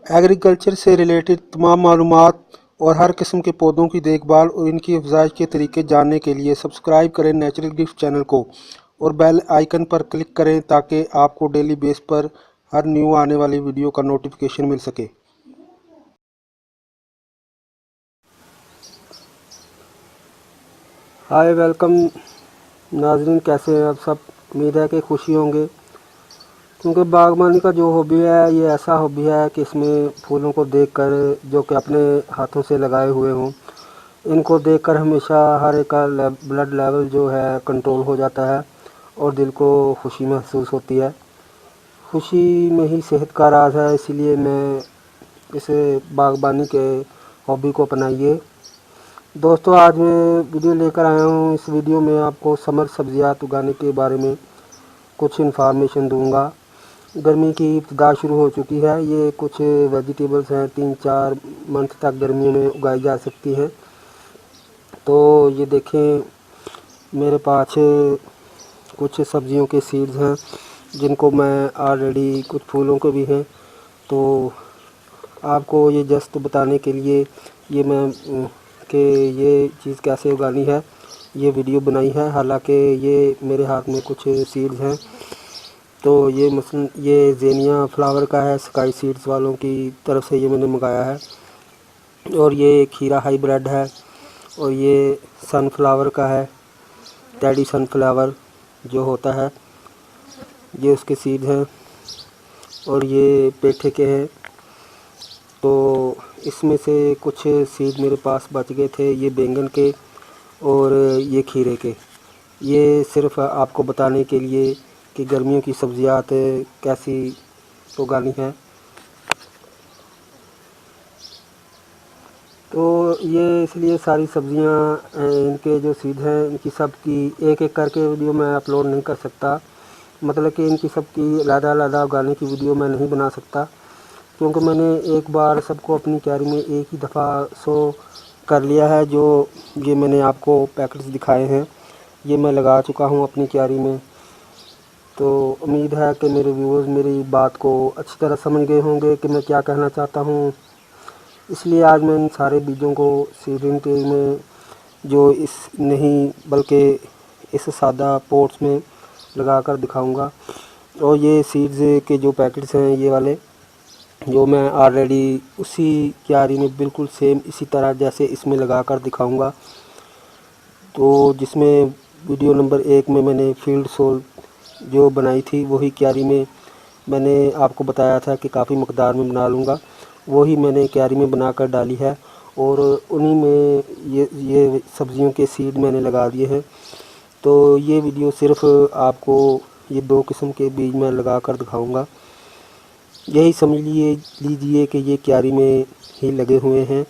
Agriculture से related तमाम मालूमात और हर किस्म के पौधों की देखभाल और इनकी अफज़ाइश के तरीके जानने के लिए सब्सक्राइब करें नेचुरल गिफ्ट चैनल को और बेल आइकन पर क्लिक करें ताकि आपको डेली बेस पर हर न्यू आने वाली वीडियो का नोटिफिकेशन मिल सके। हाय वेलकम नाजरीन, कैसे हैं आप सब। उम्मीद है कि खुशी होंगे, क्योंकि बागबानी का जो हॉबी है ये ऐसा हॉबी है कि इसमें फूलों को देखकर, जो कि अपने हाथों से लगाए हुए हों, इनको देखकर हमेशा हर एक का ब्लड लेवल जो है कंट्रोल हो जाता है और दिल को खुशी महसूस होती है। खुशी में ही सेहत का राज है, इसीलिए मैं इसे बागबानी के हॉबी को अपनाइए। दोस्तों, आज मैं वीडियो लेकर आया हूँ। इस वीडियो में आपको समर सब्जियात उगाने के बारे में कुछ इन्फॉर्मेशन दूंगा। गर्मी की इब्तिदा शुरू हो चुकी है। ये कुछ वेजिटेबल्स हैं, 3-4 मंथ तक गर्मियों में उगाई जा सकती हैं। तो ये देखें, मेरे पास कुछ सब्जियों के सीड्स हैं जिनको मैं ऑलरेडी, कुछ फूलों के भी हैं। तो आपको ये जस्ट बताने के लिए ये मैं कि ये चीज़ कैसे उगानी है, ये वीडियो बनाई है। हालांकि ये मेरे हाथ में कुछ सीड्स हैं। तो ये मसलन ये ज़ेनिया फ्लावर का है, स्काई सीड्स वालों की तरफ से ये मैंने मंगाया है। और ये खीरा हाइब्रिड है। और ये सनफ्लावर का है, टेडी सनफ्लावर जो होता है, ये उसके सीड हैं। और ये पेठे के हैं। तो इसमें से कुछ सीड मेरे पास बच गए थे, ये बैंगन के और ये खीरे के। ये सिर्फ आपको बताने के लिए कि गर्मियों की सब्जियात कैसी उगानी है। तो ये इसलिए सारी सब्जियां, इनके जो सीड हैं, इनकी सब की एक एक करके वीडियो मैं अपलोड नहीं कर सकता। मतलब कि इनकी सब की अलग-अलग उगाने की वीडियो मैं नहीं बना सकता, क्योंकि मैंने एक बार सबको अपनी क्यारी में एक ही दफ़ा शो कर लिया है। जो ये मैंने आपको पैकेट्स दिखाए हैं, ये मैं लगा चुका हूँ अपनी क्यारी में। तो उम्मीद है कि मेरे व्यूअर्स मेरी बात को अच्छी तरह समझ गए होंगे कि मैं क्या कहना चाहता हूँ। इसलिए आज मैं इन सारे बीजों को सीडिंग ट्रे में, जो इस नहीं बल्कि इस सादा पोट्स में लगा कर दिखाऊँगा। और ये सीड्स के जो पैकेट्स हैं, ये वाले जो मैं ऑलरेडी उसी क्यारी में बिल्कुल सेम इसी तरह जैसे इसमें लगा कर दिखाऊँगा। तो जिसमें वीडियो नंबर 1 में मैंने फील्ड सोल जो बनाई थी, वही क्यारी में मैंने आपको बताया था कि काफ़ी मकदार में बना लूँगा, वही मैंने क्यारी में बनाकर डाली है। और उन्हीं में ये सब्जियों के सीड मैंने लगा दिए हैं। तो ये वीडियो सिर्फ आपको ये 2 किस्म के बीज मैं लगा कर दिखाऊँगा। यही समझ लीजिए कि ये क्यारी में ही लगे हुए हैं,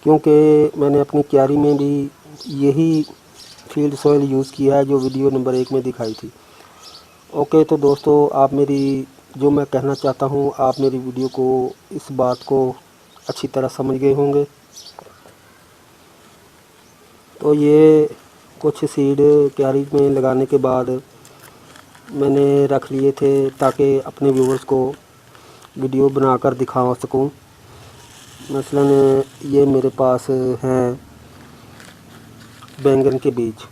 क्योंकि मैंने अपनी क्यारी में भी यही फील्ड सॉइल यूज़ किया है जो वीडियो नंबर 1 में दिखाई थी। ओके, तो दोस्तों, आप मेरी जो मैं कहना चाहता हूँ, आप मेरी वीडियो को, इस बात को अच्छी तरह समझ गए होंगे। तो ये कुछ सीड क्यारी में लगाने के बाद मैंने रख लिए थे ताकि अपने व्यूवर्स को वीडियो बनाकर दिखा सकूं। मसलन ये मेरे पास हैं बैंगन के बीज,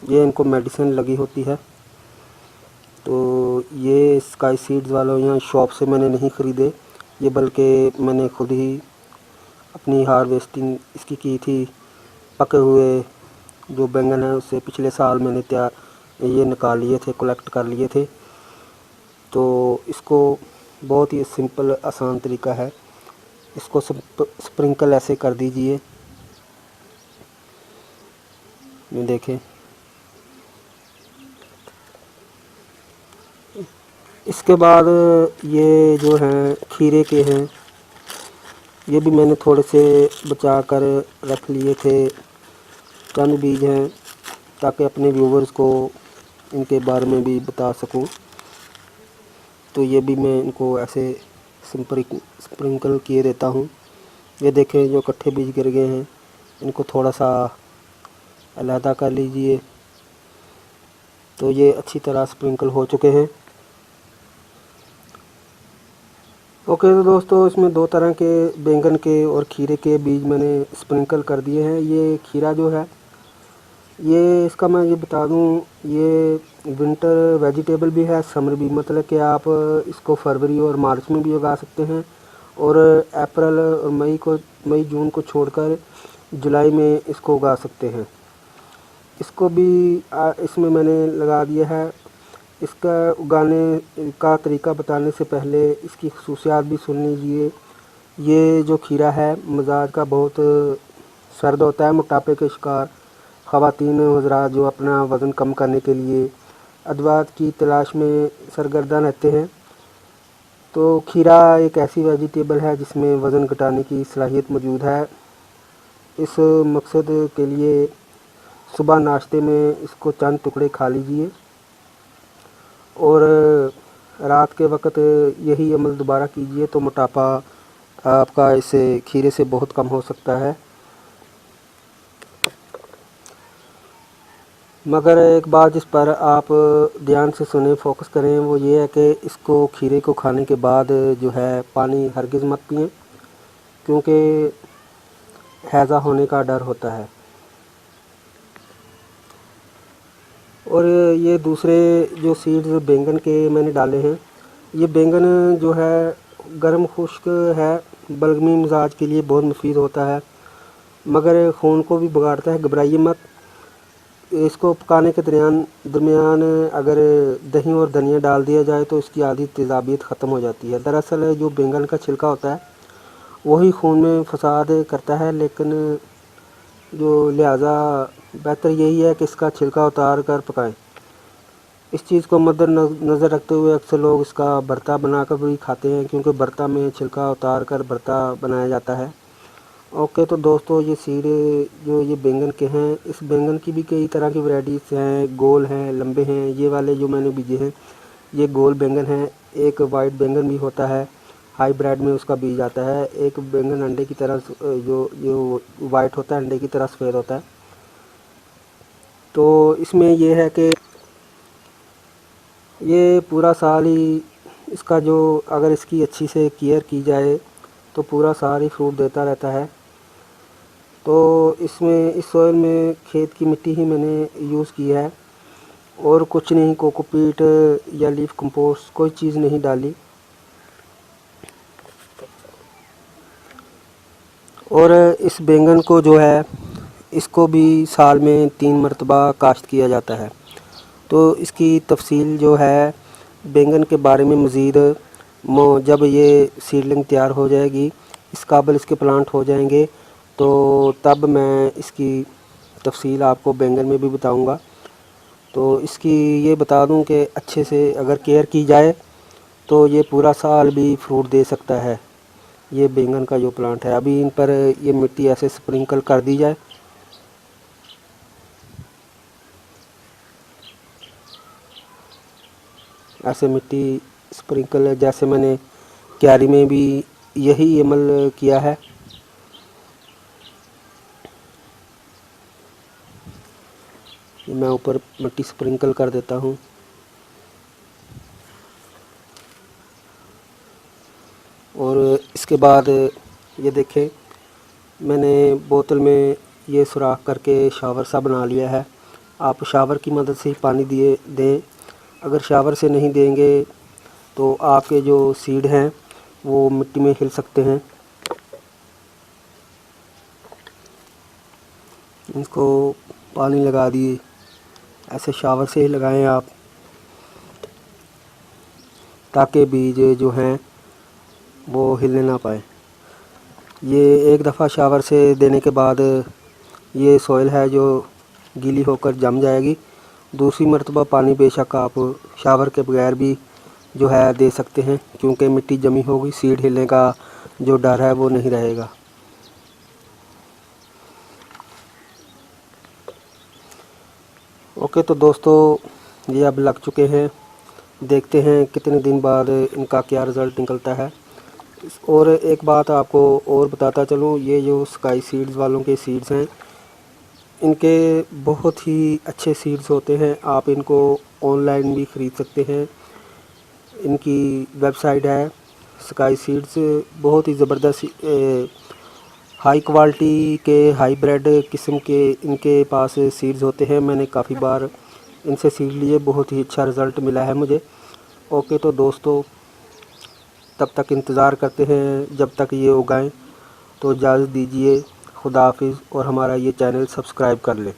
ये इनको मेडिसिन लगी होती है। तो ये स्काई सीड्स वालों यहाँ शॉप से मैंने नहीं ख़रीदे, ये बल्कि मैंने खुद ही अपनी हार्वेस्टिंग इसकी की थी। पके हुए जो बैंगन है उससे पिछले साल मैंने ये निकाल लिए थे, कलेक्ट कर लिए थे। तो इसको बहुत ही सिंपल आसान तरीका है। इसको स्प्रिंकल ऐसे कर दीजिए, ये देखें। इसके बाद ये जो हैं खीरे के हैं, ये भी मैंने थोड़े से बचा कर रख लिए थे। चंद बीज हैं ताकि अपने व्यूवर्स को इनके बारे में भी बता सकूं। तो ये भी मैं इनको ऐसे स्प्रिंकल किए देता हूं। ये देखें, जो इकट्ठे बीज गिर गए हैं, इनको थोड़ा सा अलहदा कर लीजिए। तो ये अच्छी तरह स्प्रिंकल हो चुके हैं। ओके तो दोस्तों, इसमें दो तरह के बैंगन के और खीरे के बीज मैंने स्प्रिंकल कर दिए हैं। ये खीरा जो है, ये इसका मैं ये बता दूं, ये विंटर वेजिटेबल भी है, समर भी, मतलब कि आप इसको फरवरी और मार्च में भी उगा सकते हैं, और अप्रैल और मई जून को छोड़कर जुलाई में इसको उगा सकते हैं। इसको भी इसमें मैंने लगा दिया है। इसका उगाने का तरीका बताने से पहले इसकी खसूसियात भी सुन लीजिए। ये जो खीरा है मिजाज का बहुत सर्द होता है। मोटापे के शिकार ख़वातीन हज़रात जो अपना वज़न कम करने के लिए अदवियात की तलाश में सरगर्दा रहते हैं, तो खीरा एक ऐसी वेजिटेबल है जिसमें वज़न घटाने की सलाहियत मौजूद है। इस मकसद के लिए सुबह नाश्ते में इसको चंद टुकड़े खा लीजिए, और रात के वक़्त यही अमल दोबारा कीजिए तो मोटापा आपका इस खीरे से बहुत कम हो सकता है। मगर एक बात जिस पर आप ध्यान से सुने, फोकस करें, वो ये है कि इसको खीरे को खाने के बाद जो है पानी हरगिज़ मत पिएं, क्योंकि हैज़ा होने का डर होता है। और ये दूसरे जो सीड्स बैंगन के मैंने डाले हैं, ये बैंगन जो है गर्म खुश्क है, बलगमी मिजाज के लिए बहुत मुफीद होता है, मगर खून को भी बिगाड़ता है। घबराइए मत। इसको पकाने के दरमियान अगर दही और धनिया डाल दिया जाए तो इसकी आधी तेज़ाबियत ख़त्म हो जाती है। दरअसल जो बैंगन का छिलका होता है वही खून में फसाद करता है, लेकिन जो लिहाजा बेहतर यही है कि इसका छिलका उतार कर पकाएं। इस चीज़ को मद्देनज़र रखते हुए अक्सर लोग इसका भरता बनाकर भी खाते हैं, क्योंकि भरता में छिलका उतार कर भरता बनाया जाता है। ओके तो दोस्तों, ये सीड जो ये बैंगन के हैं, इस बैंगन की भी कई तरह की वैरायटीज़ हैं, गोल हैं, लंबे हैं। ये वाले जो मैंने बीजे हैं ये गोल बैंगन हैं। एक वाइट बैंगन भी होता है, हाइब्रिड में उसका बीज आता है। एक बैंगन अंडे की तरह जो जो वाइट होता है, अंडे की तरह सफ़ेद होता है। तो इसमें ये है कि ये पूरा साल ही इसका जो अगर इसकी अच्छी से केयर की जाए तो पूरा साल ही फ्रूट देता रहता है। तो इसमें इस सॉइल में खेत की मिट्टी ही मैंने यूज़ की है, और कुछ नहीं, कोकोपीट या लीफ कंपोस्ट कोई चीज़ नहीं डाली। और इस बैंगन को जो है इसको भी साल में 3 मरतबा काश्त किया जाता है। तो इसकी तफसील जो है बैंगन के बारे में मज़ीद जब ये सीडलिंग तैयार हो जाएगी, इस काबिल इसके प्लांट हो जाएंगे, तो तब मैं इसकी तफसील आपको बैंगन में भी बताऊंगा। तो इसकी ये बता दूं कि अच्छे से अगर केयर की जाए तो ये पूरा साल भी फ्रूट दे सकता है। ये बैंगन का जो प्लांट है, अभी इन पर ये मिट्टी ऐसे स्प्रिंकल कर दी जाए। ऐसे मिट्टी स्प्रिंकल, जैसे मैंने क्यारी में भी यही अमल किया है। मैं ऊपर मिट्टी स्प्रिंकल कर देता हूँ। और इसके बाद ये देखें, मैंने बोतल में ये सुराख करके शावर सा बना लिया है। आप शावर की मदद से ही पानी दें। अगर शावर से नहीं देंगे तो आपके जो सीड हैं वो मिट्टी में हिल सकते हैं। इसको पानी लगा दिए, ऐसे शावर से ही लगाएं आप, ताकि बीज जो हैं वो हिलने ना पाए। ये एक दफ़ा शावर से देने के बाद ये सॉइल है जो गीली होकर जम जाएगी। दूसरी मरतबा पानी बेशक आप शावर के बगैर भी जो है दे सकते हैं, क्योंकि मिट्टी जमी होगी, सीड हिलने का जो डर है वो नहीं रहेगा। ओके तो दोस्तों, ये अब लग चुके हैं। देखते हैं कितने दिन बाद इनका क्या रिज़ल्ट निकलता है। और एक बात आपको और बताता चलूँ, ये जो स्काई सीड्स वालों के सीड्स हैं, इनके बहुत ही अच्छे सीड्स होते हैं। आप इनको ऑनलाइन भी ख़रीद सकते हैं। इनकी वेबसाइट है स्काई सीड्स बहुत ही ज़बरदस्त हाई क्वालिटी के हाईब्रिड किस्म के इनके पास सीड्स होते हैं। मैंने काफ़ी बार इनसे सीड लिए, बहुत ही अच्छा रिज़ल्ट मिला है मुझे। ओके तो दोस्तों, तब तक इंतज़ार करते हैं जब तक ये उगाएं। तो इजाज़त दीजिए, खुदा हाफिज़, और हमारा ये चैनल सब्सक्राइब कर लें।